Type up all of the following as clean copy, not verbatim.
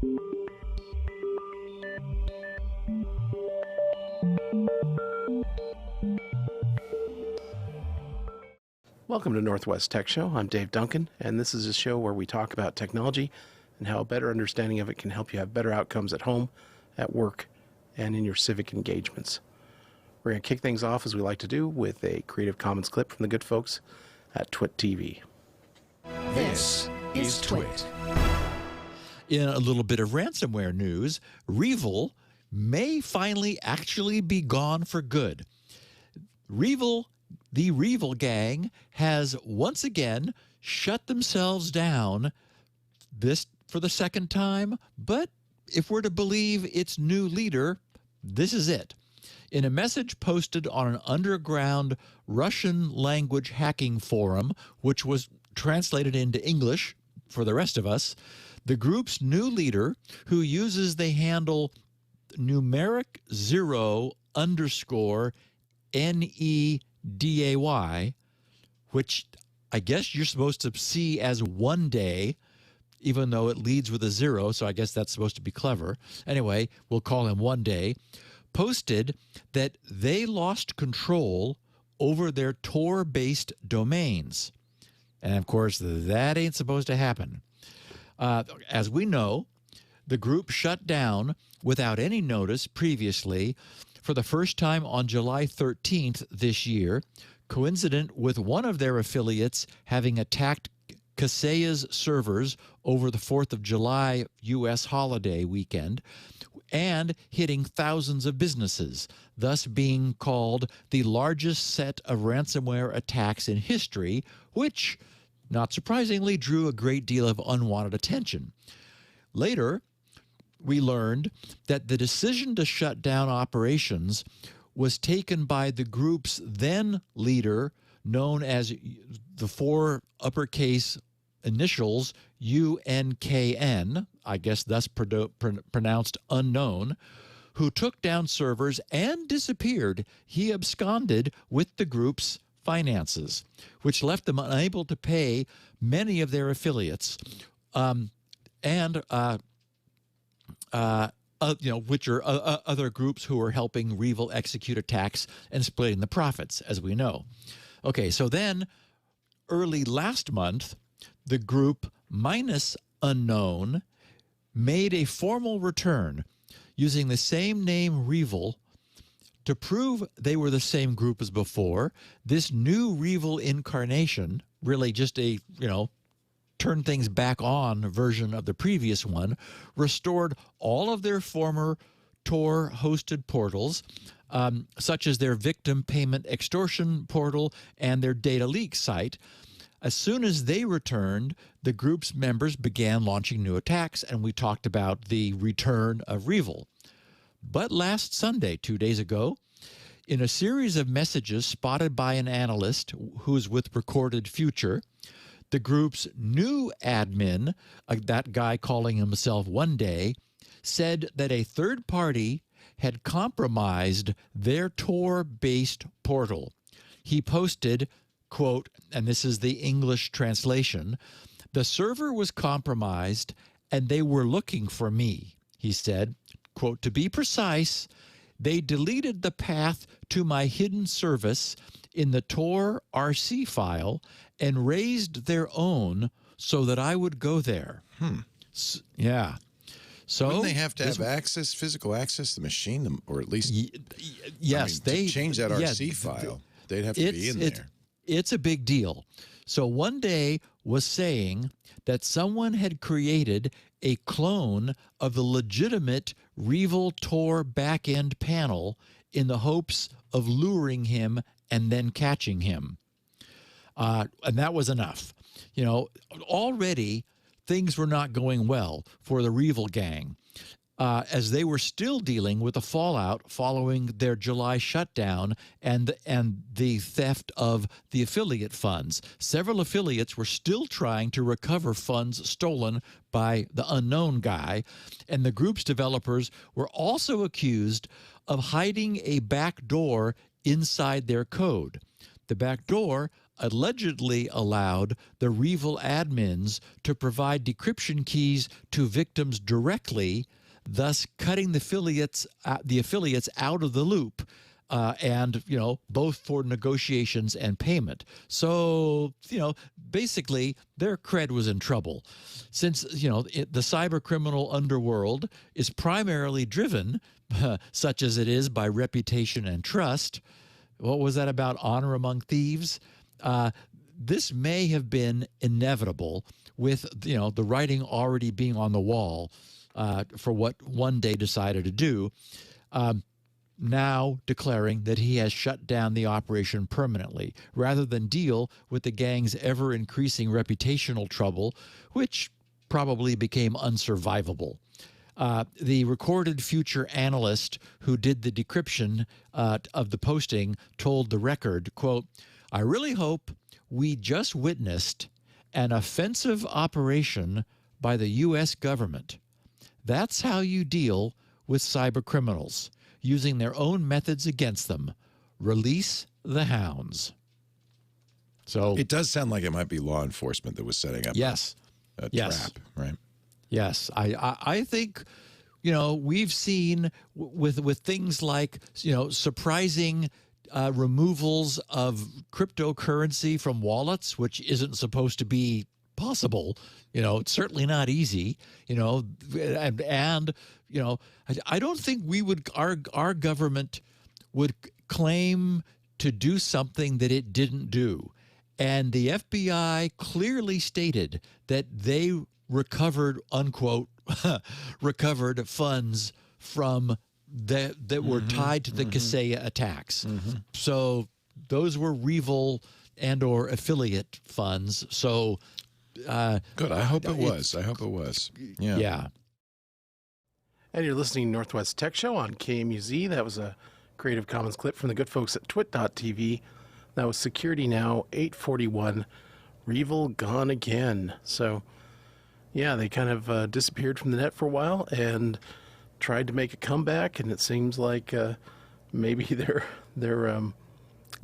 Welcome to Northwest Tech Show. I'm Dave Duncan, and this is a show where we talk about technology and how a better understanding of it can help you have better outcomes at home, at work, and in your civic engagements. We're going to kick things off, as we like to do, with a Creative Commons clip from the good folks at Twit TV. This is Twit. In a little bit of ransomware news, Revil may finally actually be gone for good. The Revil gang has once again shut themselves down, this for the second time, but if we're to believe its new leader, this is it. In a message posted on an underground Russian language hacking forum, which was translated into English for the rest of us, the group's new leader, who uses the handle numeric 0_NEDAY, which I guess you're supposed to see as one day, even though it leads with a 0, so I guess that's supposed to be clever. Anyway, we'll call him One Day, posted that they lost control over their Tor-based domains. And, of course, that ain't supposed to happen. As we know, the group shut down without any notice previously for the first time on July 13th this year, coincident with one of their affiliates having attacked Kaseya's servers over the 4th of July U.S. holiday weekend and hitting thousands of businesses, thus being called the largest set of ransomware attacks in history, which, not surprisingly, drew a great deal of unwanted attention. Later, we learned that the decision to shut down operations was taken by the group's then leader, known as the 4 uppercase initials UNKN, I guess thus pronounced unknown, who took down servers and disappeared. He absconded with the group's finances, which left them unable to pay many of their affiliates, which are other groups who are helping Revil execute attacks and splitting the profits, as we know. Okay, so then early last month, the group minus unknown made a formal return using the same name Revil to prove they were the same group as before. This new Revil incarnation, really just a, turn things back on version of the previous one, restored all of their former Tor-hosted portals, such as their victim payment extortion portal and their data leak site. As soon as they returned, the group's members began launching new attacks, and we talked about the return of Revil. But last Sunday, 2 days ago, in a series of messages spotted by an analyst who's with Recorded Future, the group's new admin, that guy calling himself One Day, said that a third party had compromised their Tor-based portal. He posted, quote, and this is the English translation, "The server was compromised and they were looking for me," he said. Quote, "To be precise, they deleted the path to my hidden service in the Tor RC file and raised their own so that I would go there." Yeah. So wouldn't they have to have access, physical access to the machine, or at least yes, to change that RC file? They'd have to be in there. It's a big deal. So One Day was saying that someone had created a clone of the legitimate Revil Tor backend panel in the hopes of luring him and then catching him. And that was enough. Already things were not going well for the Revil gang, as they were still dealing with the fallout following their July shutdown and the theft of the affiliate funds. Several affiliates were still trying to recover funds stolen by the unknown guy, and the group's developers were also accused of hiding a back door inside their code. The back door allegedly allowed the REvil admins to provide decryption keys to victims directly, thus cutting the affiliates out of the loop, and both for negotiations and payment. So basically their cred was in trouble, since the cyber criminal underworld is primarily driven, such as it is, by reputation and trust. What was that about honor among thieves? This may have been inevitable, with the writing already being on the wall for what One Day decided to do. Now declaring that he has shut down the operation permanently, rather than deal with the gang's ever-increasing reputational trouble, which probably became unsurvivable. The recorded future analyst who did the decryption of the posting told The Record, quote, "I really hope we just witnessed an offensive operation by the U.S. government. That's how you deal with cyber criminals, using their own methods against them. Release the hounds." So it does sound like it might be law enforcement that was setting up a trap, right? Yes, I think we've seen with things like surprising removals of cryptocurrency from wallets, which isn't supposed to be possible. It's certainly not easy. I don't think our government would claim to do something that it didn't do. And the FBI clearly stated that they recovered, unquote, recovered funds from that were tied to the Kaseya attacks. So those were REvil and or affiliate funds. So good. I hope it was. Yeah. Yeah. And you're listening to Northwest Tech Show on KMUZ. That was a Creative Commons clip from the good folks at twit.tv. That was Security Now 841, REvil gone again. So, yeah, they kind of disappeared from the net for a while and tried to make a comeback, and it seems like maybe their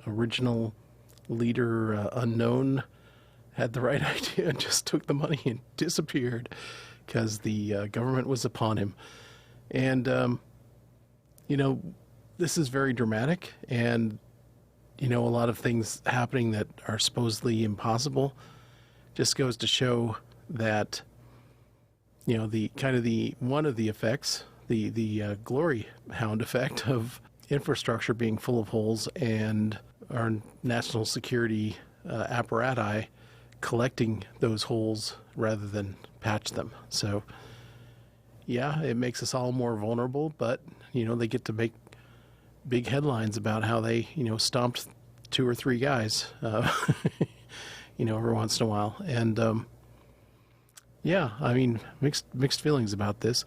original leader, unknown, had the right idea and just took the money and disappeared because the government was upon him. And, this is very dramatic, and, a lot of things happening that are supposedly impossible just goes to show that, the kind of one of the effects, the glory hound effect of infrastructure being full of holes and our national security apparati collecting those holes rather than patch them. So, yeah, it makes us all more vulnerable, but, they get to make big headlines about how they, stomped 2 or 3 guys, every once in a while. And, yeah, I mean, mixed feelings about this.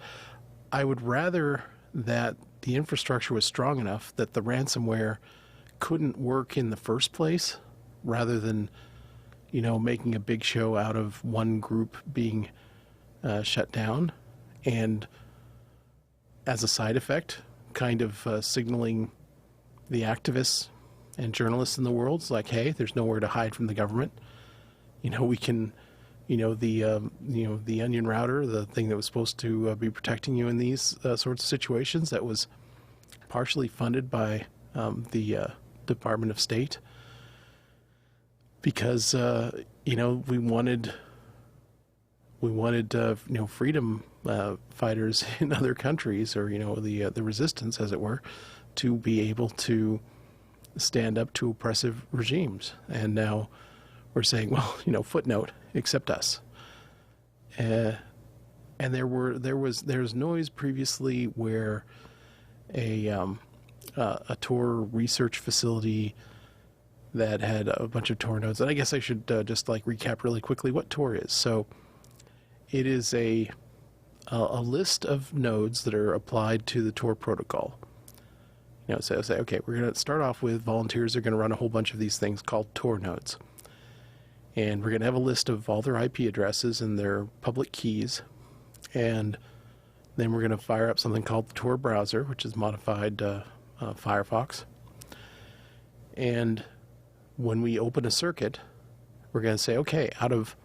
I would rather that the infrastructure was strong enough that the ransomware couldn't work in the first place, rather than, making a big show out of one group being shut down, and as a side effect, kind of signaling the activists and journalists in the world, it's like, hey, there's nowhere to hide from the government. We can, the onion router, the thing that was supposed to be protecting you in these sorts of situations, that was partially funded by the Department of State, because we wanted freedom fighters in other countries, or the resistance, as it were, to be able to stand up to oppressive regimes. And now we're saying, well, footnote, accept us. And there's noise previously where a Tor research facility that had a bunch of Tor nodes, and I guess I should just recap really quickly what Tor is. So it is a list of nodes that are applied to the Tor protocol. So say, okay, we're going to start off with volunteers are going to run a whole bunch of these things called Tor nodes. And we're going to have a list of all their IP addresses and their public keys. And then we're going to fire up something called the Tor browser, which is modified Firefox. And when we open a circuit, we're going to say, okay, out of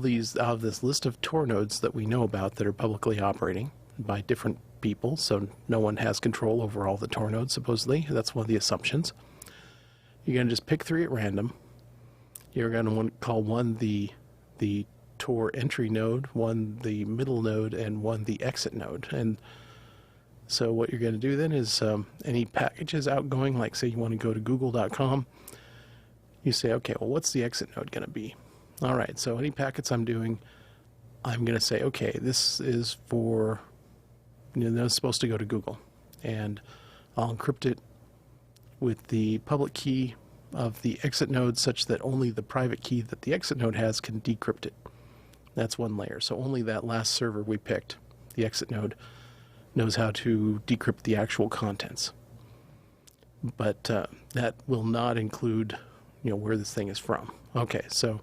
this list of Tor nodes that we know about that are publicly operating by different people, so no one has control over all the Tor nodes, supposedly. That's one of the assumptions. You're going to just pick 3 at random. You're going to call one the Tor entry node, one the middle node, and one the exit node. And so what you're going to do then is any packages outgoing, like say you want to go to google.com, you say, okay, well, what's the exit node going to be? All right, so any packets I'm doing, I'm going to say, okay, this is for, it's supposed to go to Google. And I'll encrypt it with the public key of the exit node such that only the private key that the exit node has can decrypt it. That's one layer. So only that last server we picked, the exit node, knows how to decrypt the actual contents. But that will not include, where this thing is from. Okay, so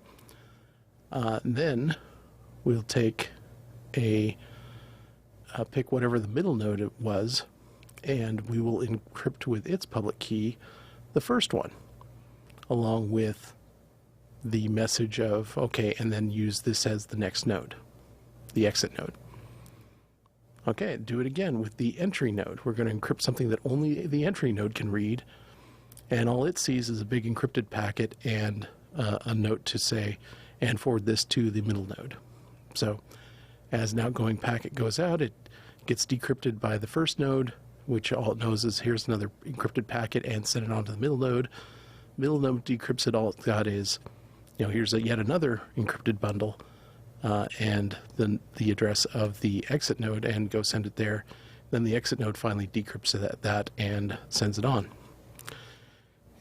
then we'll take pick whatever the middle node it was, and we will encrypt with its public key the first one, along with the message of, okay, and then use this as the next node, the exit node. Okay, do it again with the entry node. We're going to encrypt something that only the entry node can read, and all it sees is a big encrypted packet and a note to say, and forward this to the middle node. So as an outgoing packet goes out, it gets decrypted by the first node, which all it knows is here's another encrypted packet, and send it on to the middle node. Middle node decrypts it. All it's got is, here's yet another encrypted bundle, and then the address of the exit node, and go send it there. Then the exit node finally decrypts that and sends it on.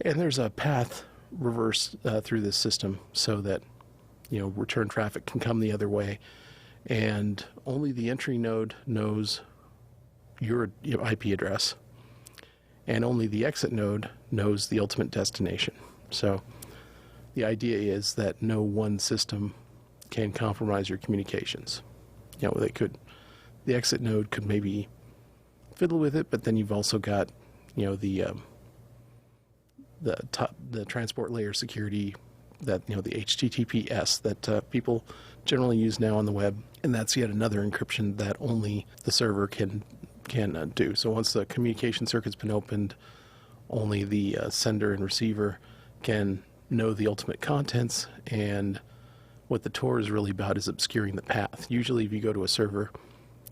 And there's a path reverse through this system so that, return traffic can come the other way. And only the entry node knows your IP address, and only the exit node knows the ultimate destination. So the idea is that no one system can compromise your communications. The exit node could maybe fiddle with it, but then you've also got, the transport layer security, that, the HTTPS that people generally use now on the web, and that's yet another encryption that only the server can do. So once the communication circuit's been opened, only the sender and receiver can know the ultimate contents, and what the Tor is really about is obscuring the path. Usually if you go to a server,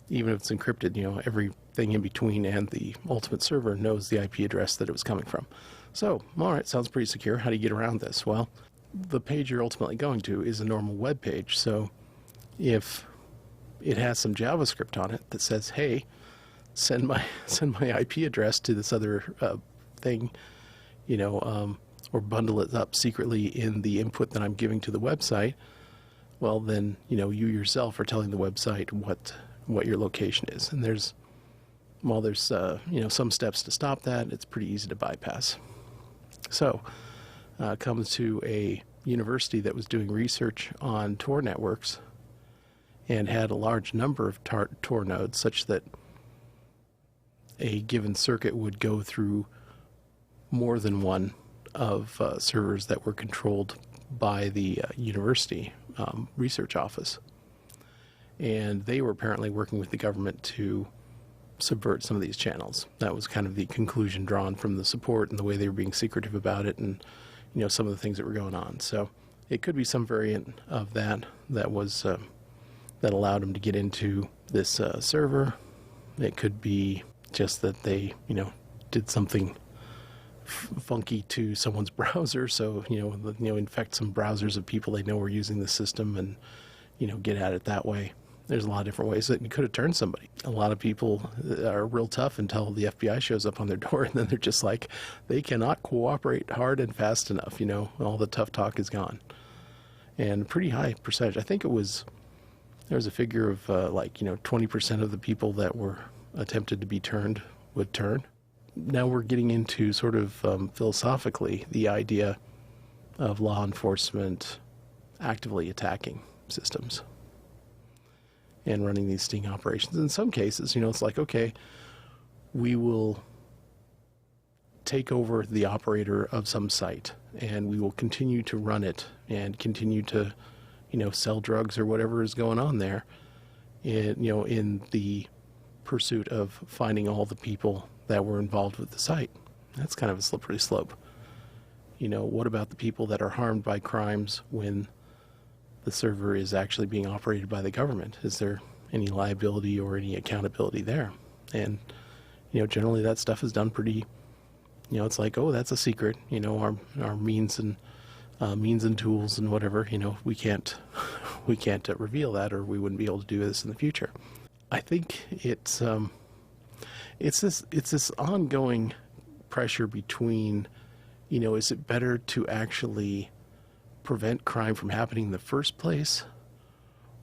even if it's encrypted, everything in between and the ultimate server knows the IP address that it was coming from. So, all right, sounds pretty secure. How do you get around this? Well, the page you're ultimately going to is a normal web page. So if it has some JavaScript on it that says, hey, send my IP address to this other thing, or bundle it up secretly in the input that I'm giving to the website, well, then, you yourself are telling the website what your location is. And there's some steps to stop that. It's pretty easy to bypass. So comes to a university that was doing research on Tor networks and had a large number of Tor nodes, such that a given circuit would go through more than one of servers that were controlled by the university research office. And they were apparently working with the government to subvert some of these channels. That was kind of the conclusion drawn from the support and the way they were being secretive about it, and some of the things that were going on. So it could be some variant of that was that allowed them to get into this server. It could be just that they did something funky to someone's browser, so infect some browsers of people they know are using the system, and get at it that way. There's a lot of different ways that you could have turned somebody. A lot of people are real tough until the FBI shows up on their door, and then they're just like, they cannot cooperate hard and fast enough. All the tough talk is gone. And pretty high percentage. I think there was a figure of 20% of the people that were attempted to be turned would turn. Now we're getting into sort of philosophically the idea of law enforcement actively attacking systems and running these sting operations. In some cases, it's like, okay, we will take over the operator of some site, and we will continue to run it and continue to, sell drugs or whatever is going on there, in the pursuit of finding all the people that were involved with the site. That's kind of a slippery slope. What about the people that are harmed by crimes when the server is actually being operated by the government? Is there any liability or any accountability there? And, generally that stuff is done pretty, it's like, oh, that's a secret, our means and tools and whatever, we can't reveal that, or we wouldn't be able to do this in the future. I think it's this ongoing pressure between, is it better to actually prevent crime from happening in the first place,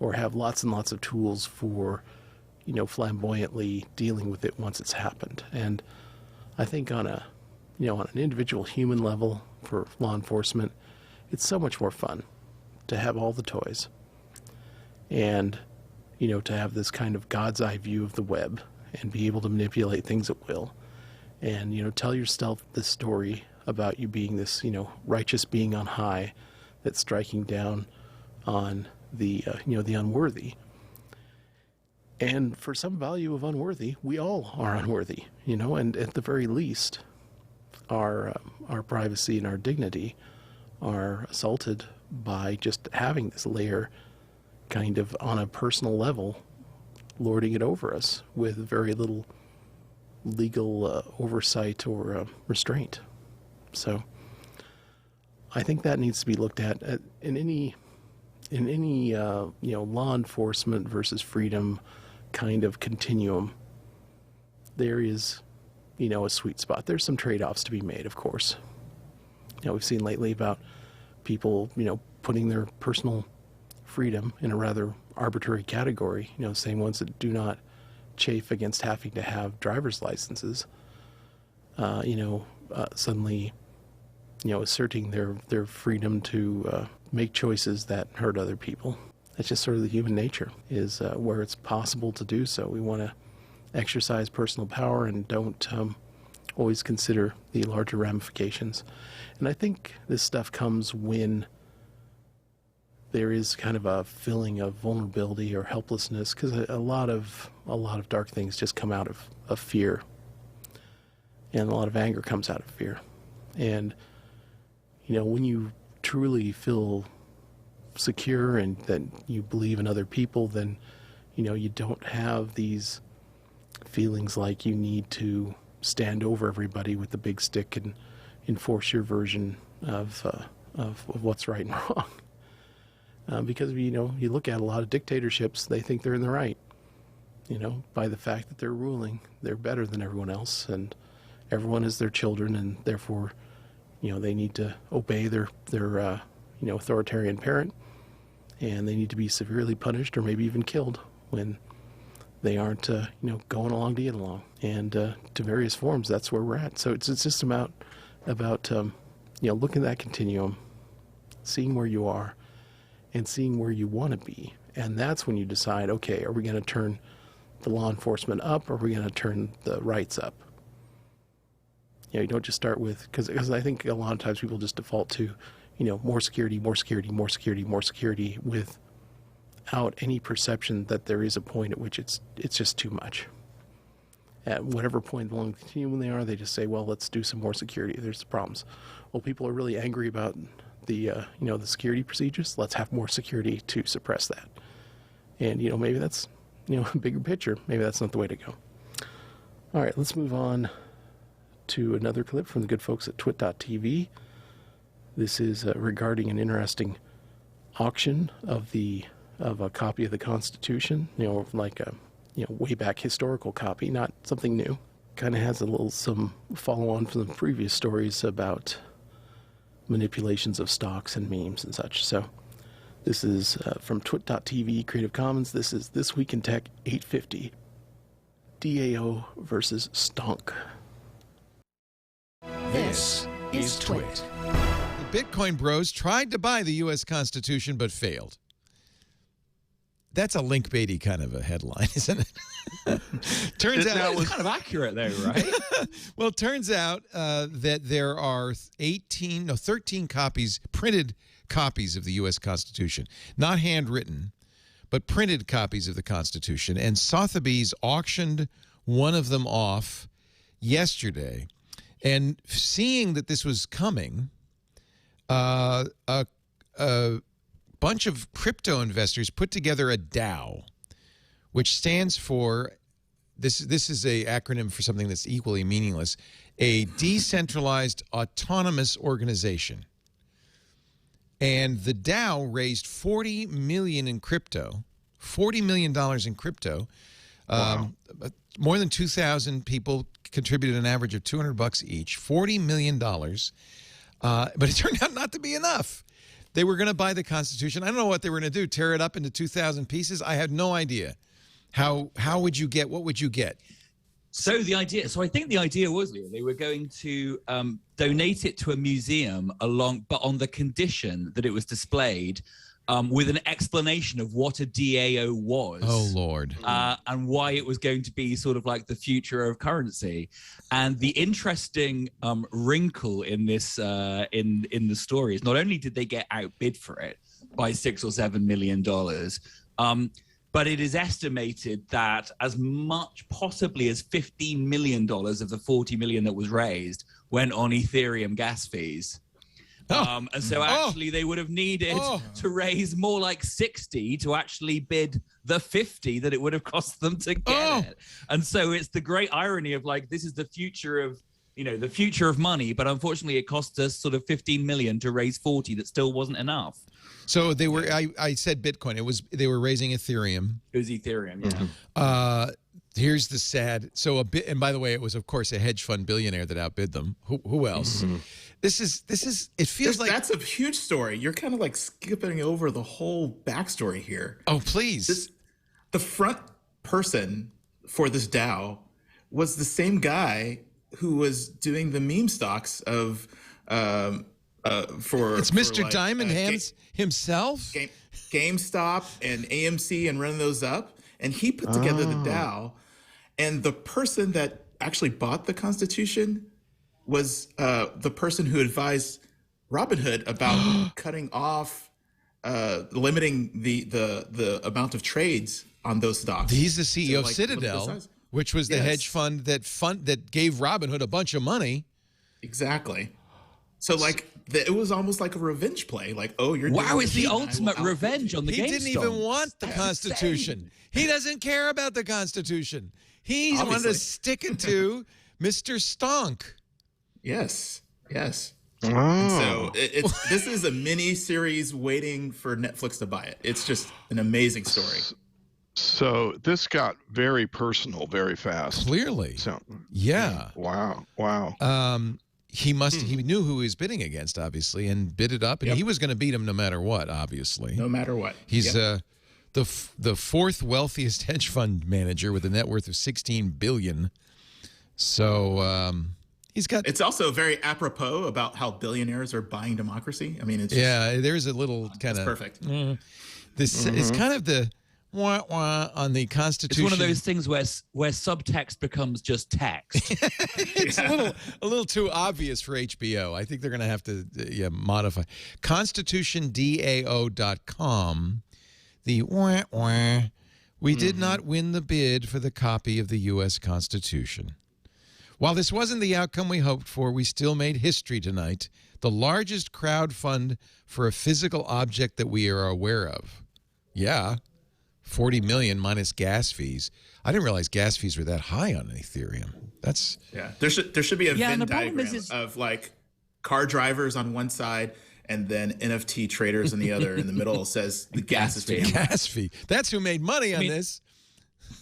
or have lots and lots of tools for, flamboyantly dealing with it once it's happened? And I think on an individual human level for law enforcement, it's so much more fun to have all the toys and, to have this kind of God's eye view of the web and be able to manipulate things at will and, tell yourself this story about you being this, righteous being on high that's striking down on the, the unworthy. And for some value of unworthy, we all are unworthy, and at the very least, our privacy and our dignity are assaulted by just having this layer kind of on a personal level, lording it over us with very little legal oversight or restraint. So I think that needs to be looked at in any law enforcement versus freedom kind of continuum. There is, a sweet spot. There's some trade-offs to be made, of course. We've seen lately about people, putting their personal freedom in a rather arbitrary category, the same ones that do not chafe against having to have driver's licenses, suddenly, asserting their freedom to make choices that hurt other people. That's just sort of the human nature, is where it's possible to do so. We want to exercise personal power and don't always consider the larger ramifications. And I think this stuff comes when there is kind of a feeling of vulnerability or helplessness, because a lot of dark things just come out of fear, and a lot of anger comes out of fear. And when you truly feel secure and that you believe in other people, then you don't have these feelings like you need to stand over everybody with the big stick and enforce your version of what's right and wrong. Because you look at a lot of dictatorships, they think they're in the right. By the fact that they're ruling, they're better than everyone else, and everyone is their children, and therefore, they need to obey their authoritarian parent, and they need to be severely punished or maybe even killed when they aren't, going along to get along. And to various forms, that's where we're at. So it's just about looking at that continuum, seeing where you are, and seeing where you want to be. And that's when you decide, okay, are we going to turn the law enforcement up, or are we going to turn the rights up? You don't just start with, because I think a lot of times people just default to, more security, more security, more security, more security, without any perception that there is a point at which it's just too much. At whatever point along the continuum they are, they just say, well, let's do some more security. There's the problems. Well, people are really angry about the security procedures. Let's have more security to suppress that. And, maybe that's, a bigger picture. Maybe that's not the way to go. All right, let's move on to another clip from the good folks at twit.tv. This is regarding an interesting auction of a copy of the Constitution, like a way back historical copy, not something new. Kind of has some follow on from the previous stories about manipulations of stocks and memes and such. So this is from twit.tv, Creative Commons. This is This Week in Tech 850, DAO versus Stonk. This is Twit. The Bitcoin bros tried to buy the U.S. Constitution but failed. That's a link baity kind of a headline, isn't it? Turns out it's kind of accurate, though, right? Well, it turns out that there are 13 copies, printed copies of the U.S. Constitution, not handwritten, but printed copies of the Constitution. And Sotheby's auctioned one of them off yesterday. And seeing that this was coming, a bunch of crypto investors put together a DAO, which stands for, this is a acronym for something that's equally meaningless, a decentralized autonomous organization. And the DAO raised $40 million in crypto, $40 million in crypto. Wow. More than 2,000 people contributed an average of $200 each, $40 million. But it turned out not to be enough. They were going to buy the Constitution. I don't know what they were going to do, tear it up into 2,000 pieces. I had no idea. What would you get? So I think the idea was, Leo, they were going to donate it to a museum but on the condition that it was displayed with an explanation of what a DAO was. Oh, Lord. And why it was going to be sort of like the future of currency. And the interesting wrinkle in this, in the story is not only did they get outbid for it by $6 or $7 million, but it is estimated that as much possibly as $15 million of the $40 million that was raised went on Ethereum gas fees. And so actually they would have needed to raise more like 60 to actually bid the 50 that it would have cost them to get it. And so it's the great irony of like, this is the future of, the future of money, but unfortunately it cost us sort of 15 million to raise 40 that still wasn't enough. So they were, I said Bitcoin, they were raising Ethereum. It was Ethereum, yeah. Here's the sad, and by the way, it was of course a hedge fund billionaire that outbid them. Who else? Mm-hmm. This is. It feels like that's a huge story. You're kind of like skipping over the whole backstory here. Oh, please. The front person for this DAO was the same guy who was doing the meme stocks of It's Mr. Diamond Hands himself, GameStop and AMC, and running those up, and he put together the DAO. And the person that actually bought the Constitution was the person who advised Robinhood about cutting off, limiting the amount of trades on those stocks. He's the CEO of Citadel, which was the hedge fund that gave Robinhood a bunch of money. Exactly. So it was almost like a revenge play. Like, it's the ultimate revenge on the GameStop. He didn't even want the Constitution. He doesn't care about the Constitution. He wanted to stick it to Mr. Stonk. Yes. And so this is a mini series waiting for Netflix to buy it. It's just an amazing story. So this got very personal very fast. Clearly. So yeah. Wow. He knew who he was bidding against, obviously, and bid it up, and he was going to beat him no matter what, obviously. No matter what. He's the fourth wealthiest hedge fund manager with a net worth of $16 billion. So he's got. It's also very apropos about how billionaires are buying democracy. I mean, it's just, there's a little kind of perfect. This is kind of the wah on the Constitution. It's one of those things where subtext becomes just text. It's a little too obvious for HBO. I think they're going to have to modify. ConstitutionDAO.com. The we did not win the bid for the copy of the U.S. Constitution. While this wasn't the outcome we hoped for, we still made history tonight. The largest crowd fund for a physical object that we are aware of. Yeah. 40 million minus gas fees. I didn't realize gas fees were that high on Ethereum. That's there should be a Venn diagram of like car drivers on one side and then NFT traders on the other. In the middle says the gas fee. Gas fee. That's who made money on this.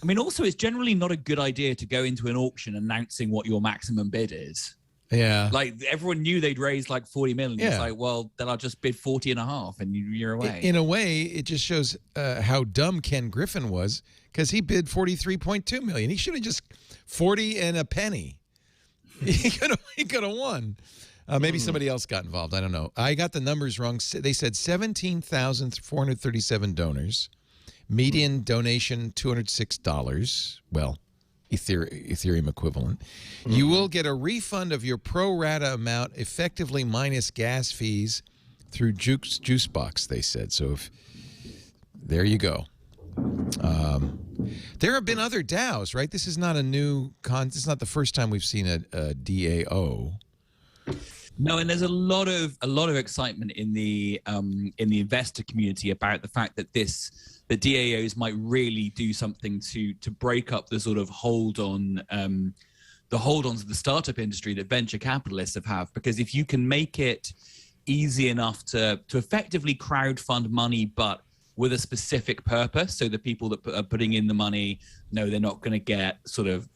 I mean, also, it's generally not a good idea to go into an auction announcing what your maximum bid is. Yeah. Like, everyone knew they'd raised like 40 million. Yeah. It's like, well, then I'll just bid 40 and a half and you're away. In a way, it just shows how dumb Ken Griffin was, because he bid 43.2 million. He should have just 40 and a penny. He could have won. Maybe somebody else got involved. I don't know. I got the numbers wrong. They said 17,437 donors Median donation $206. Well, Ethereum equivalent. You will get a refund of your pro rata amount, effectively minus gas fees, through Juicebox, they said. So there you go. There have been other DAOs, right? This is not a new this is not the first time we've seen a DAO. No, and there's a lot of excitement in the investor community about the fact that the DAOs might really do something to break up the sort of hold-ons of the startup industry that venture capitalists have. Because if you can make it easy enough to effectively crowdfund money, but with a specific purpose, so the people that are putting in the money know they're not going to get sort of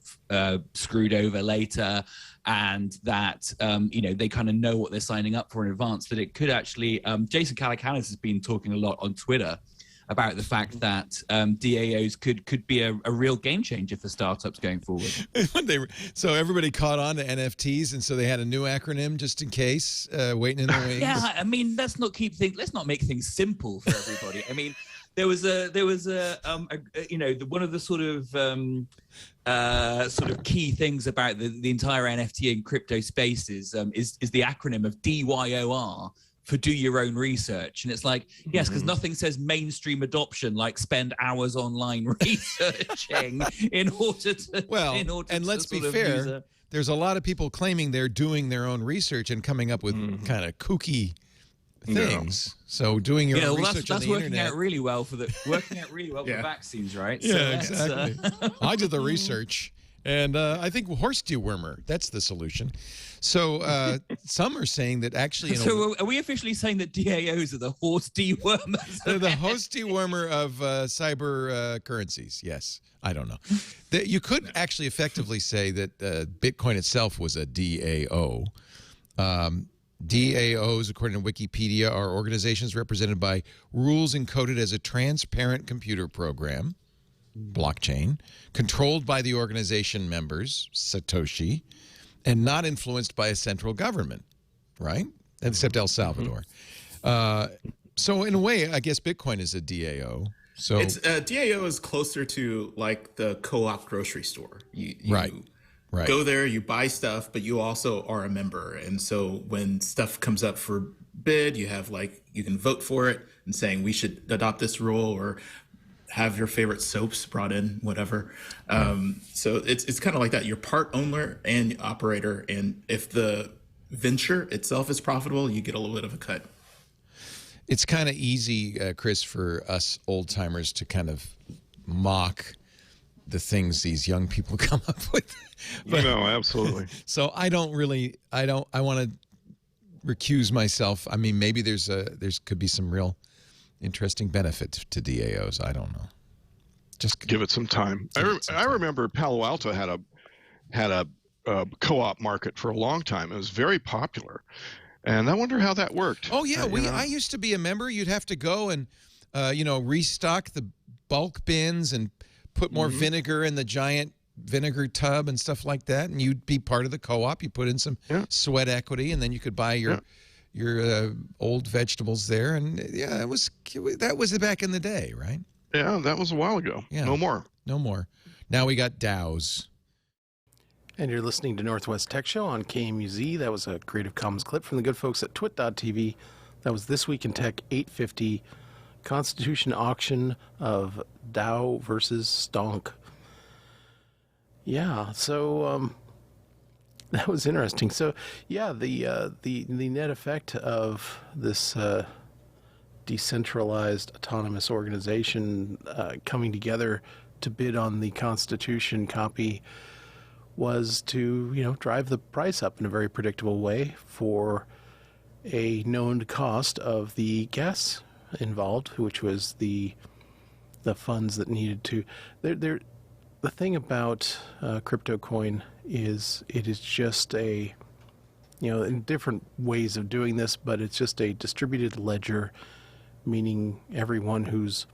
screwed over later, and that they kind of know what they're signing up for in advance, that it could actually Jason Calacanis has been talking a lot on Twitter about the fact that DAOs could be a real game changer for startups going forward. So everybody caught on to NFTs, and so they had a new acronym just in case, waiting in the wings. Yeah, I mean, let's not make things simple for everybody. I mean, there was one of the sort of key things about the entire NFT and crypto space is the acronym of DYOR. For do your own research. And it's like, yes, because nothing says mainstream adoption like spend hours online researching in order to and let's be fair, there's a lot of people claiming they're doing their own research and coming up with kind of kooky things. So doing your own research on the internet. That's working out really well for vaccines, right? Yeah, so exactly. I did the research. And I think horse dewormer, that's the solution. So some are saying that actually... So are we officially saying that DAOs are the horse dewormers? They're the horse dewormer of cyber currencies, yes. I don't know. You could actually effectively say that Bitcoin itself was a DAO. DAOs, according to Wikipedia, are organizations represented by rules encoded as a transparent computer program, blockchain, controlled by the organization members, Satoshi, and not influenced by a central government, right? Except El Salvador. So in a way, I guess Bitcoin is a DAO. So it's DAO is closer to like the co-op grocery store. You right. Go there, you buy stuff, but you also are a member. And so when stuff comes up for bid, you can vote for it and saying we should adopt this rule or have your favorite soaps brought in, whatever. So it's kind of like that. You're part owner and operator. And if the venture itself is profitable, you get a little bit of a cut. It's kind of easy, Chris, for us old timers to kind of mock the things these young people come up with. No, absolutely. So I want to recuse myself. I mean, maybe there's could be some real interesting benefit to DAOs. I don't know. Just give it some time. I remember Palo Alto had a co-op market for a long time. It was very popular, and I wonder how that worked. Oh yeah, I used to be a member. You'd have to go and restock the bulk bins and put more vinegar in the giant vinegar tub and stuff like that, and you'd be part of the co-op. You put in some sweat equity, and then you could buy your old vegetables there, and that was back in the day, right? Yeah, that was a while ago. Yeah. No more. Now we got DAOs. And you're listening to Northwest Tech Show on KMUZ. That was a Creative Commons clip from the good folks at twit.tv. That was This Week in Tech 850, Constitution Auction of DAO versus Stonk. Yeah, so that was interesting. So, yeah, the net effect of this decentralized autonomous organization coming together to bid on the Constitution copy was to, drive the price up in a very predictable way for a known cost of the gas involved, which was the funds that needed to. The thing about crypto coin is it is just a, in different ways of doing this, but it's just a distributed ledger, meaning everyone who's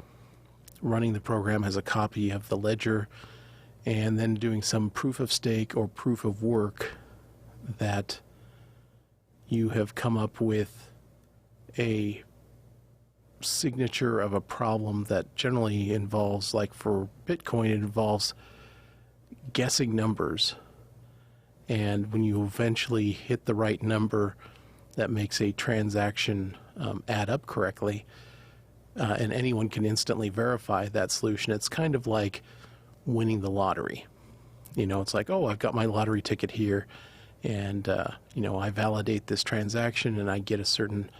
running the program has a copy of the ledger, and then doing some proof of stake or proof of work that you have come up with a signature of a problem that generally involves, like for Bitcoin, it involves guessing numbers. And when you eventually hit the right number that makes a transaction add up correctly, and anyone can instantly verify that solution, it's kind of like winning the lottery. It's like, oh, I've got my lottery ticket here, and, I validate this transaction, and I get a certain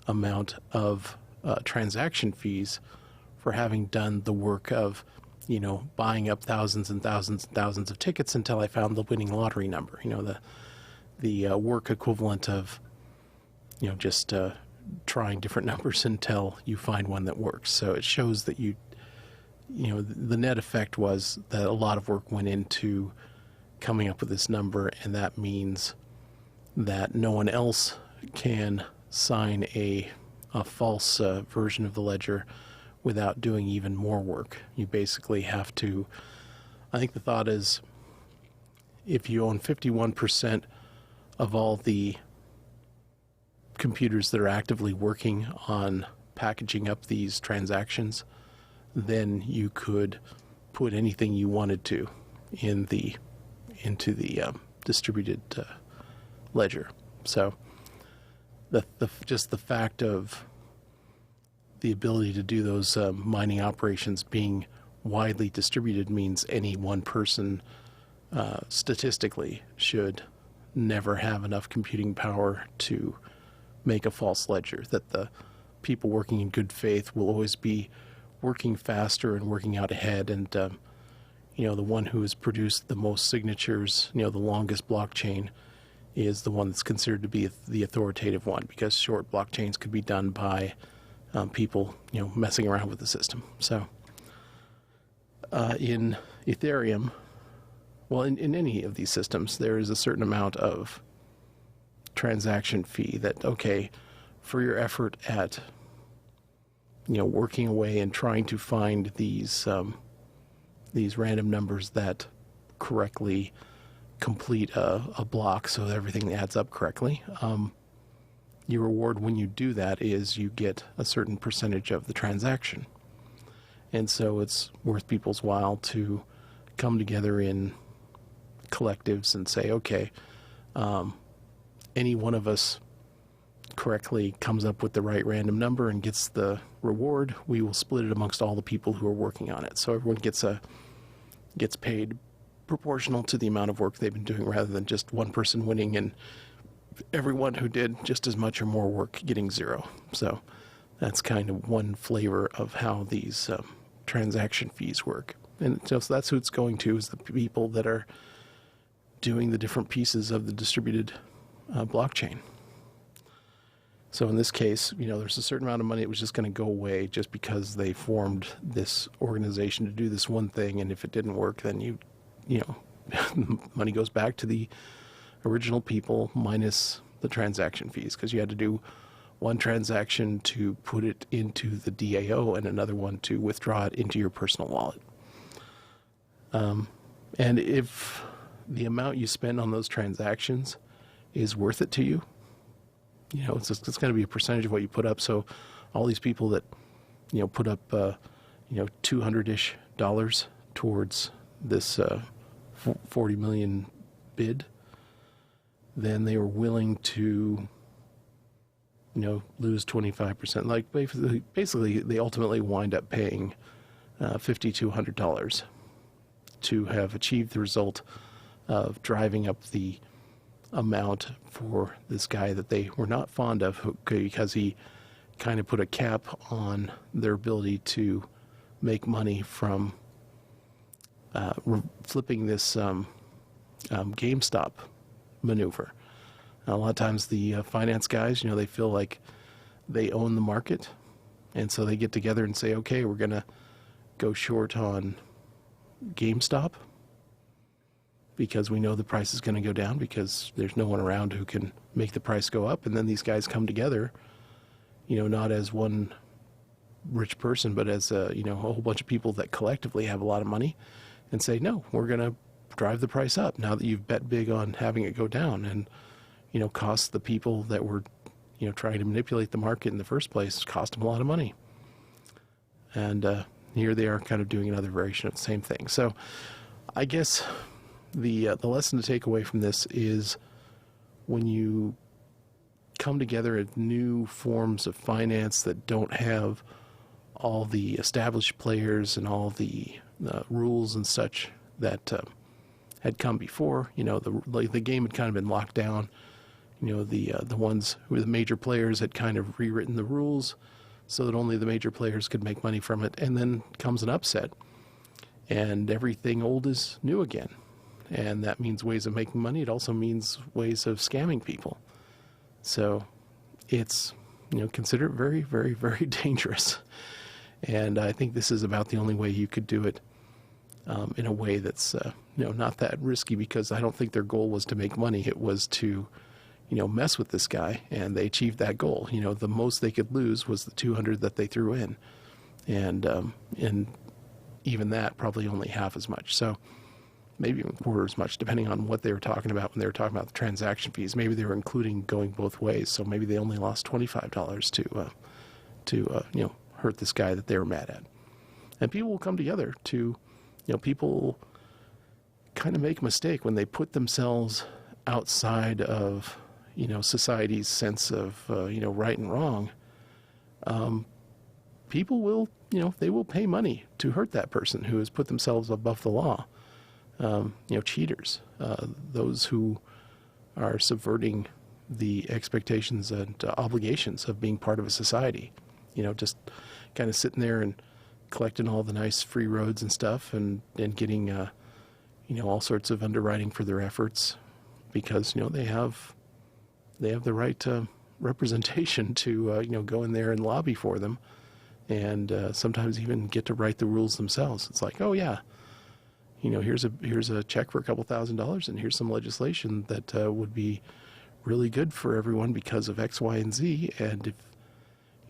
amount of transaction fees for having done the work of, buying up thousands and thousands and thousands of tickets until I found the winning lottery number. The work equivalent of, just trying different numbers until you find one that works. So it shows that the net effect was that a lot of work went into coming up with this number, and that means that no one else can sign a false version of the ledger without doing even more work. You basically have to, I think the thought is, if you own 51% of all the computers that are actively working on packaging up these transactions, then you could put anything you wanted to into the distributed ledger. So just the fact of the ability to do those mining operations being widely distributed means any one person statistically should never have enough computing power to make a false ledger, that the people working in good faith will always be working faster and working out ahead. And, the one who has produced the most signatures, the longest blockchain, is the one that's considered to be the authoritative one, because short blockchains could be done by people, messing around with the system. So in Ethereum, well, in any of these systems, there is a certain amount of transaction fee that, okay, for your effort at, working away and trying to find these random numbers that correctly complete a block so that everything adds up correctly. Your reward when you do that is you get a certain percentage of the transaction. And so it's worth people's while to come together in collectives and say, okay, any one of us correctly comes up with the right random number and gets the reward, we will split it amongst all the people who are working on it. So everyone gets paid proportional to the amount of work they've been doing, rather than just one person winning and everyone who did just as much or more work getting zero. So that's kind of one flavor of how these transaction fees work. And so that's who it's going to, is the people that are doing the different pieces of the distributed blockchain. So in this case, there's a certain amount of money that was just going to go away just because they formed this organization to do this one thing. And if it didn't work, then money goes back to the original people minus the transaction fees, because you had to do one transaction to put it into the DAO and another one to withdraw it into your personal wallet. And if the amount you spend on those transactions is worth it to you, it's going to be a percentage of what you put up. So all these people that, put up, $200-ish towards this 40 million bid, then they were willing to, lose 25%. Like basically they ultimately wind up paying $50 to $100 to have achieved the result of driving up the amount for this guy that they were not fond of, because he kind of put a cap on their ability to make money from flipping this GameStop maneuver. Now, a lot of times the finance guys, they feel like they own the market, and so they get together and say, okay, we're going to go short on GameStop because we know the price is going to go down, because there's no one around who can make the price go up. And then these guys come together, not as one rich person, but as a whole bunch of people that collectively have a lot of money, and say, no, we're going to drive the price up now that you've bet big on having it go down, and cost the people that were trying to manipulate the market in the first place, cost them a lot of money. And here they are kind of doing another variation of the same thing. So I guess the lesson to take away from this is when you come together at new forms of finance that don't have all the established players and all the rules and such that had come before, the game had kind of been locked down. The ones who were the major players had kind of rewritten the rules so that only the major players could make money from it. And then comes an upset, and everything old is new again. And that means ways of making money. It also means ways of scamming people. So it's, considered very, very, very dangerous. And I think this is about the only way you could do it in a way that's, not that risky, because I don't think their goal was to make money. It was to, mess with this guy, and they achieved that goal. The most they could lose was the 200 that they threw in. And even that, probably only half as much. So maybe even quarter as much, depending on what they were talking about when they were talking about the transaction fees. Maybe they were including going both ways, so maybe they only lost $25 to hurt this guy that they were mad at. And people will come together to, people kind of make a mistake when they put themselves outside of, society's sense of, right and wrong. People will, they will pay money to hurt that person who has put themselves above the law. Cheaters, those who are subverting the expectations and obligations of being part of a society, just kind of sitting there and collecting all the nice free roads and stuff, and getting, all sorts of underwriting for their efforts, because, they have the right representation to, go in there and lobby for them, and sometimes even get to write the rules themselves. It's like, oh yeah, here's a check for a couple $1,000s, and here's some legislation that would be really good for everyone because of X, Y, and Z. And if,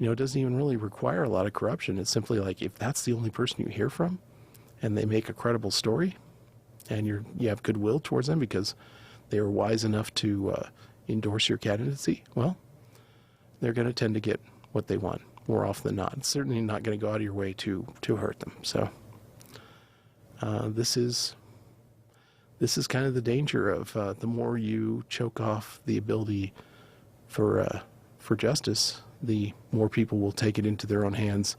it doesn't even really require a lot of corruption. It's simply like, if that's the only person you hear from, and they make a credible story, and you have goodwill towards them because they were wise enough to endorse your candidacy, well, they're going to tend to get what they want more often than not. It's certainly not going to go out of your way to hurt them. So this is kind of the danger of the more you choke off the ability for justice, the more people will take it into their own hands,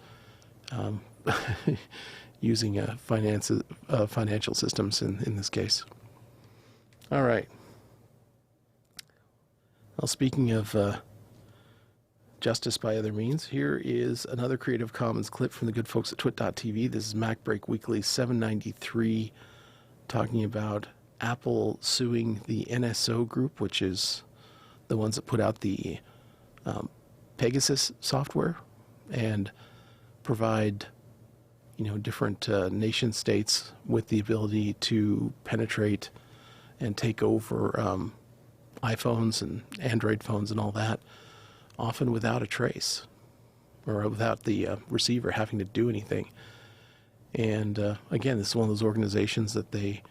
using financial systems in this case. All right. Well, speaking of justice by other means, here is another Creative Commons clip from the good folks at twit.tv. This is MacBreak Weekly 793, talking about Apple suing the NSO group, which is the ones that put out the Pegasus software and provide, different nation states with the ability to penetrate and take over iPhones and Android phones and all that, often without a trace or without the receiver having to do anything. And again, this is one of those organizations that they,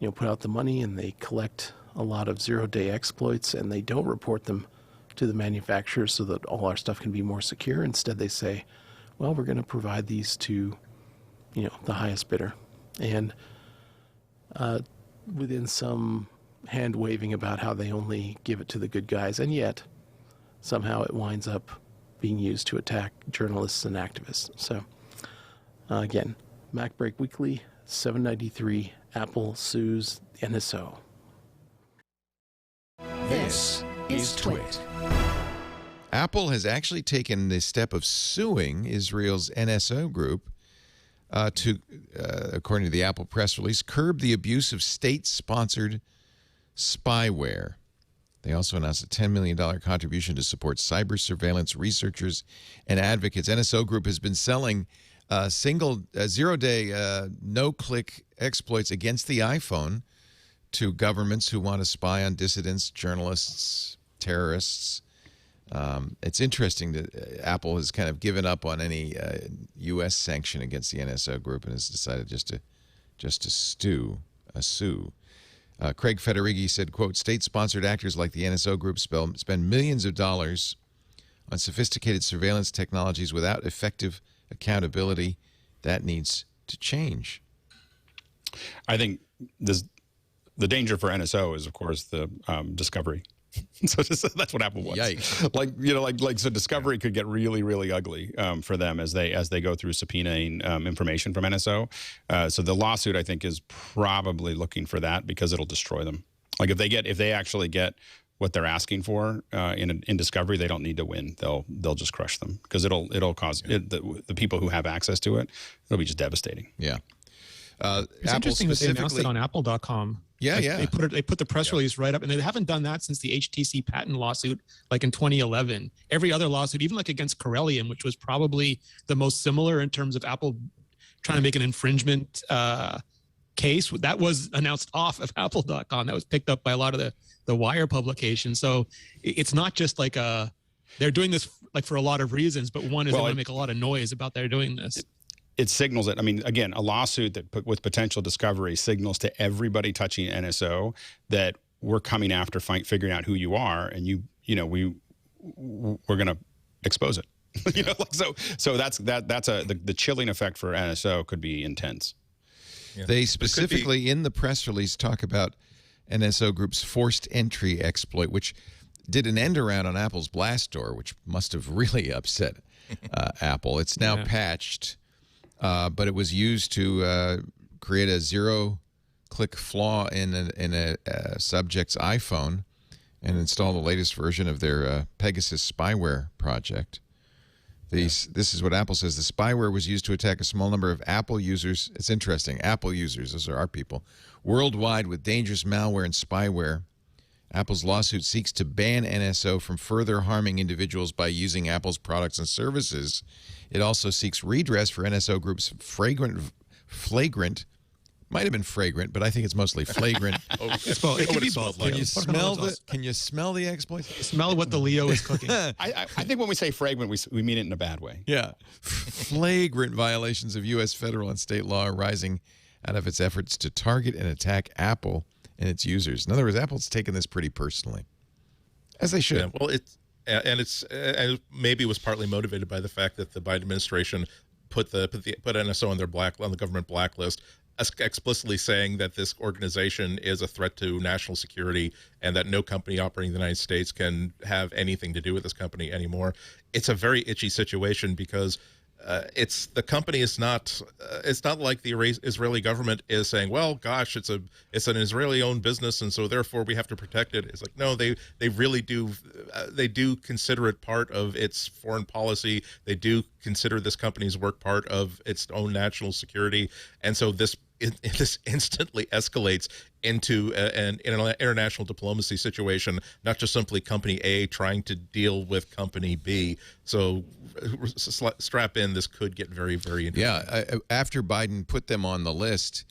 put out the money and they collect a lot of zero-day exploits, and they don't report them to the manufacturers so that all our stuff can be more secure. Instead, they say, well, we're going to provide these to, the highest bidder. And within some hand-waving about how they only give it to the good guys, and yet somehow it winds up being used to attack journalists and activists. So, again, MacBreak Weekly, 793, Apple sues NSO. This is Twit. Apple has actually taken the step of suing Israel's NSO group to, according to the Apple press release, curb the abuse of state-sponsored spyware. They also announced a $10 million contribution to support cyber surveillance researchers and advocates. NSO Group has been selling zero-day, no-click exploits against the iPhone to governments who want to spy on dissidents, journalists, terrorists. It's interesting that Apple has kind of given up on any U.S. sanction against the NSO Group and has decided just to sue. Craig Federighi said, quote, state-sponsored actors like the NSO Group spend millions of dollars on sophisticated surveillance technologies without effective accountability, that needs to change. I think the danger for NSO is, of course, the discovery. So that's what Apple wants. Yikes. So discovery could get really, really ugly for them as they go through subpoenaing information from NSO. So the lawsuit, I think, is probably looking for that because it'll destroy them. Like if they actually get what they're asking for in discovery, they don't need to win. They'll just crush them because it'll cause the people who have access to it. It'll be just devastating. Yeah. It's interesting that they announced it on Apple.com. Yeah, yeah. They put the press release right up, and they haven't done that since the HTC patent lawsuit, like in 2011. Every other lawsuit, even like against Corellium, which was probably the most similar in terms of Apple trying to make an infringement case, that was announced off of Apple.com. That was picked up by a lot of the Wire publications. So it's not just like they're doing this like for a lot of reasons, but one is they want to make a lot of noise about they're doing this. It signals it. I mean, again, a lawsuit that with potential discovery signals to everybody touching NSO that we're coming after figuring out who you are, and we're going to expose it. So that's the chilling effect for NSO could be intense. Yeah. They specifically in the press release talk about NSO Group's forced entry exploit, which did an end around on Apple's Blast Door, which must have really upset Apple. It's now patched. But it was used to create a zero-click flaw in a subject's iPhone and install the latest version of their Pegasus spyware project. This is what Apple says. The spyware was used to attack a small number of Apple users. It's interesting. Apple users, those are our people, worldwide with dangerous malware and spyware. Apple's lawsuit seeks to ban NSO from further harming individuals by using Apple's products and services. It also seeks redress for NSO Group's flagrant, might have been fragrant, but I think it's mostly flagrant. It could be both. Can you smell the exploits? Smell what the Leo is cooking. I think when we say fragrant, we mean it in a bad way. Yeah. Flagrant violations of U.S. federal and state law arising out of its efforts to target and attack Apple and its users. In other words, Apple's taken this pretty personally, as they should. Yeah, well, and maybe it was partly motivated by the fact that the Biden administration put NSO on the government blacklist, explicitly saying that this organization is a threat to national security and that no company operating in the United States can have anything to do with this company anymore. It's a very itchy situation because the company is not. It's not like the Israeli government is saying, "Well, gosh, it's an Israeli-owned business, and so therefore we have to protect it." It's like, no, they really do. They do consider it part of its foreign policy. They do consider this company's work part of its own national security, and so this instantly escalates into an international diplomacy situation, not just simply company A trying to deal with company B. So strap in, this could get very, very interesting. Yeah, after Biden put them on the list,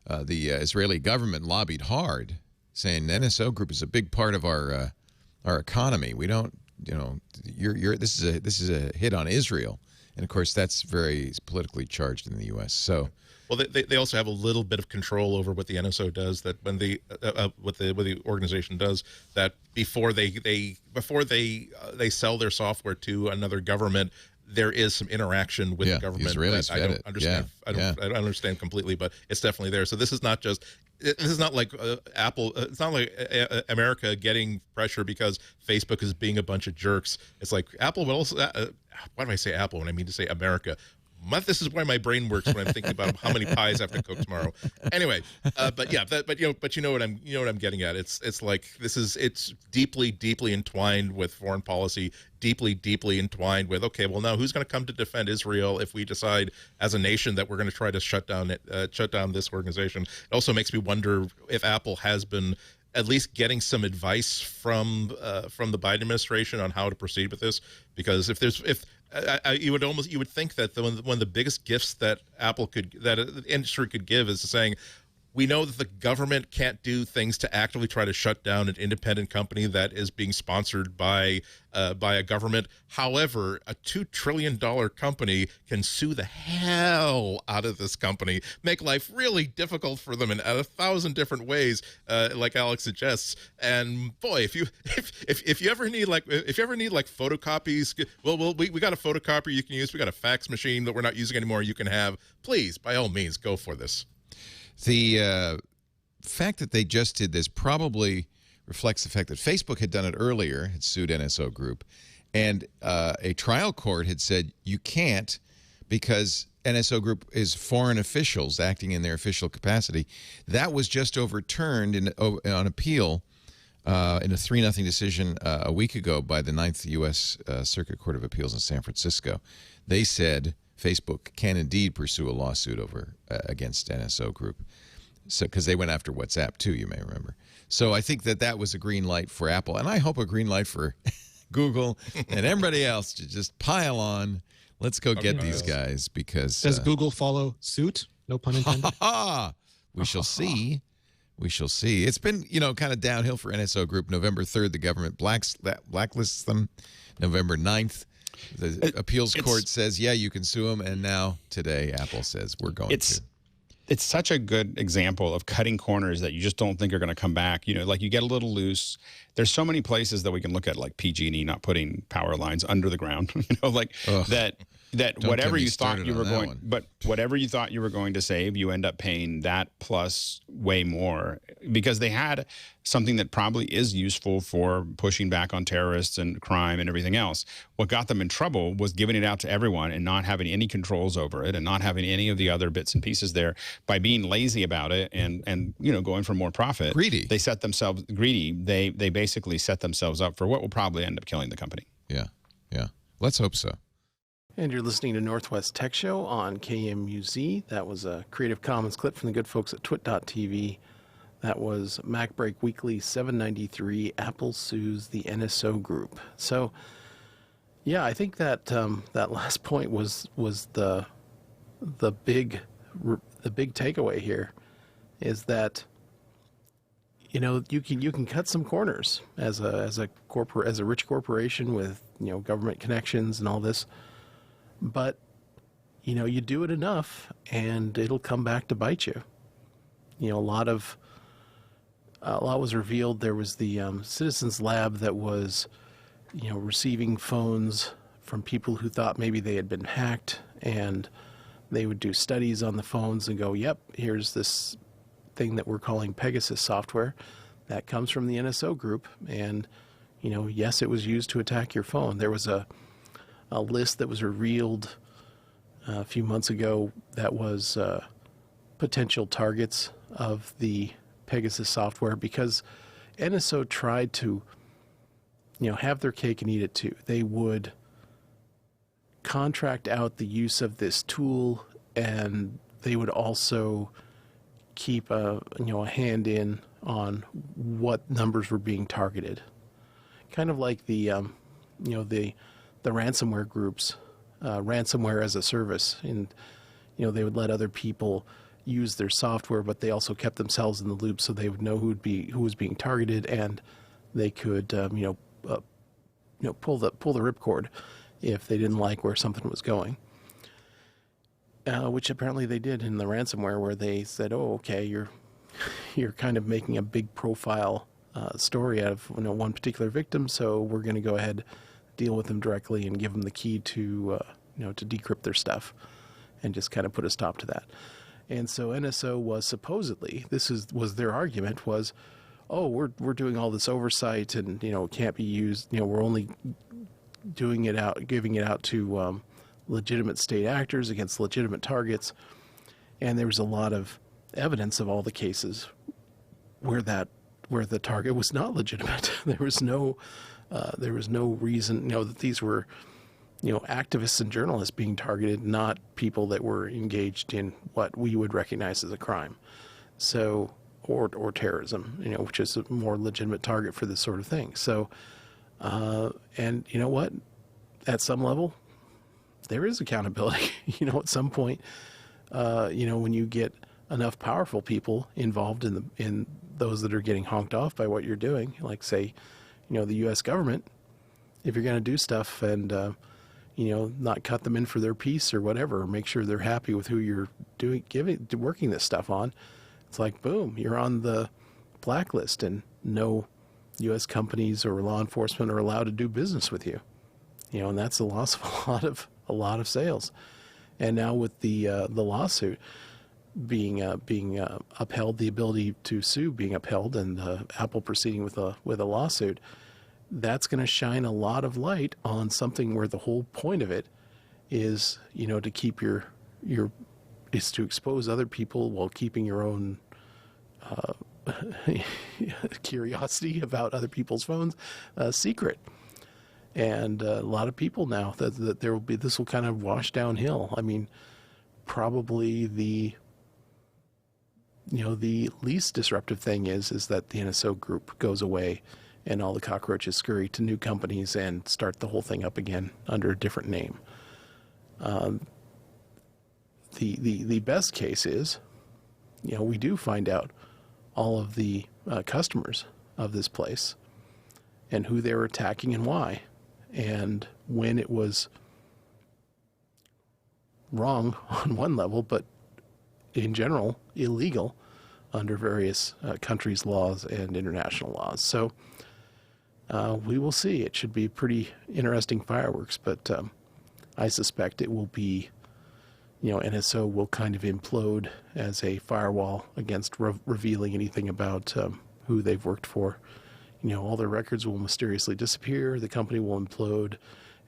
the Israeli government lobbied hard, saying NSO Group is a big part of our economy. We don't, this is a hit on Israel. And of course, that's very politically charged in the U.S. So, well, they also have a little bit of control over what the NSO does. That when what the organization does, that before they sell their software to another government, there is some interaction with the government. The Israelis I don't understand. I don't understand completely, but it's definitely there. So this is not just. This is not like Apple. It's not like America getting pressure because Facebook is being a bunch of jerks. It's like Apple will also. Why do I say Apple when I mean to say America? This is why my brain works when I'm thinking about how many pies I have to cook tomorrow. Anyway, but you know what I'm getting at. It's like it's deeply entwined with foreign policy, deeply entwined with, okay, well, now who's going to come to defend Israel if we decide as a nation that we're going to try to shut down this organization? It also makes me wonder if Apple has been at least getting some advice from the Biden administration on how to proceed with this, because you would think that one of the biggest gifts that the industry could give is saying, We know that the government can't do things to actively try to shut down an independent company that is being sponsored by a government. However, a $2 trillion company can sue the hell out of this company, make life really difficult for them in 1,000 different ways, like Alex suggests. And boy, if you ever need photocopies, we got a photocopier you can use. We got a fax machine that we're not using anymore. You can have. Please, by all means, go for this. The fact that they just did this probably reflects the fact that Facebook had done it earlier, had sued NSO Group, and a trial court had said you can't because NSO Group is foreign officials acting in their official capacity. That was just overturned on appeal in a 3-0 decision a week ago by the 9th U.S. Circuit Court of Appeals in San Francisco. They said Facebook can indeed pursue a lawsuit against NSO Group. So, because they went after WhatsApp too, you may remember. So I think that was a green light for Apple, and I hope a green light for Google and everybody else to just pile on. Let's go get these guys because does Google follow suit? No pun intended. We shall see. We shall see. It's been kind of downhill for NSO Group. November 3rd, the government blacklists them. November 9th. The appeals court says, yeah, you can sue them. And now today, Apple says we're going to. It's such a good example of cutting corners that you just don't think are going to come back. Like you get a little loose. There's so many places that we can look at, like PG&E not putting power lines under the ground, that whatever you thought you were going, but whatever you thought you were going to save, you end up paying that plus way more because they had something that probably is useful for pushing back on terrorists and crime and everything else. What got them in trouble was giving it out to everyone and not having any controls over it and not having any of the other bits and pieces there. By being lazy about it and going for more profit, greedy. They set themselves greedy. They basically set themselves up for what will probably end up killing the company. Yeah. Let's hope so. And you're listening to Northwest Tech Show on KMUZ. That was a Creative Commons clip from the good folks at twit.tv. That was MacBreak Weekly 793, Apple sues the NSO Group. So, yeah, I think that that last point was the big takeaway here, is that you can cut some corners as a rich corporation with government connections and all this. But, you do it enough and it'll come back to bite you. A lot was revealed. There was the Citizens Lab that was, receiving phones from people who thought maybe they had been hacked, and they would do studies on the phones and go, yep, here's this thing that we're calling Pegasus software that comes from the NSO Group. And, yes, it was used to attack your phone. There was a list that was revealed a few months ago that was potential targets of the Pegasus software, because NSO tried to have their cake and eat it too. They would contract out the use of this tool, and they would also keep a hand in on what numbers were being targeted, kind of like the ransomware groups, ransomware as a service. And, they would let other people use their software, but they also kept themselves in the loop so they would know who was being targeted, and they could, pull the ripcord if they didn't like where something was going. Which apparently they did in the ransomware, where they said, oh, okay, you're kind of making a big profile story out of one particular victim, so we're going to go ahead, deal with them directly and give them the key to to decrypt their stuff, and just kind of put a stop to that. And so NSO was supposedly, was their argument was, oh, we're doing all this oversight and it can't be used, we're only giving it out to legitimate state actors against legitimate targets. And there was a lot of evidence of all the cases where the target was not legitimate. There was no reason, that these were, activists and journalists being targeted, not people that were engaged in what we would recognize as a crime. So, or terrorism, which is a more legitimate target for this sort of thing. So, and you know what? At some level, there is accountability. At some point, when you get enough powerful people involved in those that are getting honked off by what you're doing, like say, the U.S. government. If you're going to do stuff and not cut them in for their piece or whatever, or make sure they're happy with who you're working this stuff on, it's like boom, you're on the blacklist, and no U.S. companies or law enforcement are allowed to do business with you. And that's the loss of a lot of sales. And now with the lawsuit being upheld, the ability to sue being upheld, and Apple proceeding with a lawsuit, that's going to shine a lot of light on something where the whole point of it is, to keep is to expose other people while keeping your own curiosity about other people's phones secret. And a lot of people now that this will kind of wash downhill. I mean, probably the least disruptive thing is that the NSO group goes away and all the cockroaches scurry to new companies and start the whole thing up again under a different name. The best case is, we do find out all of the customers of this place and who they were attacking and why, and when it was wrong on one level, but in general illegal under various countries' laws and international laws. So we will see. It should be pretty interesting fireworks, but I suspect it will be, NSO will kind of implode as a firewall against revealing anything about who they've worked for. All their records will mysteriously disappear, the company will implode,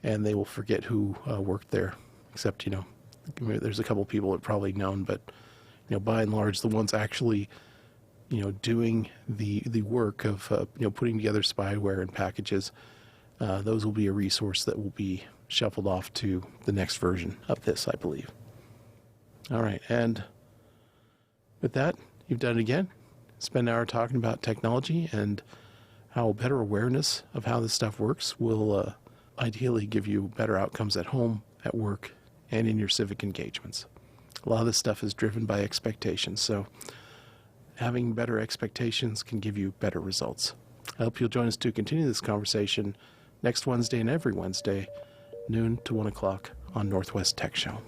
and they will forget who worked there. Except, there's a couple people that probably known, but, by and large, the ones actually, doing the work of, putting together spyware and packages, those will be a resource that will be shuffled off to the next version of this, I believe. All right, and with that, you've done it again. Spend an hour talking about technology and how better awareness of how this stuff works will ideally give you better outcomes at home, at work, and in your civic engagements. A lot of this stuff is driven by expectations, so having better expectations can give you better results. I hope you'll join us to continue this conversation next Wednesday and every Wednesday, noon to 1 o'clock on Northwest Tech Show.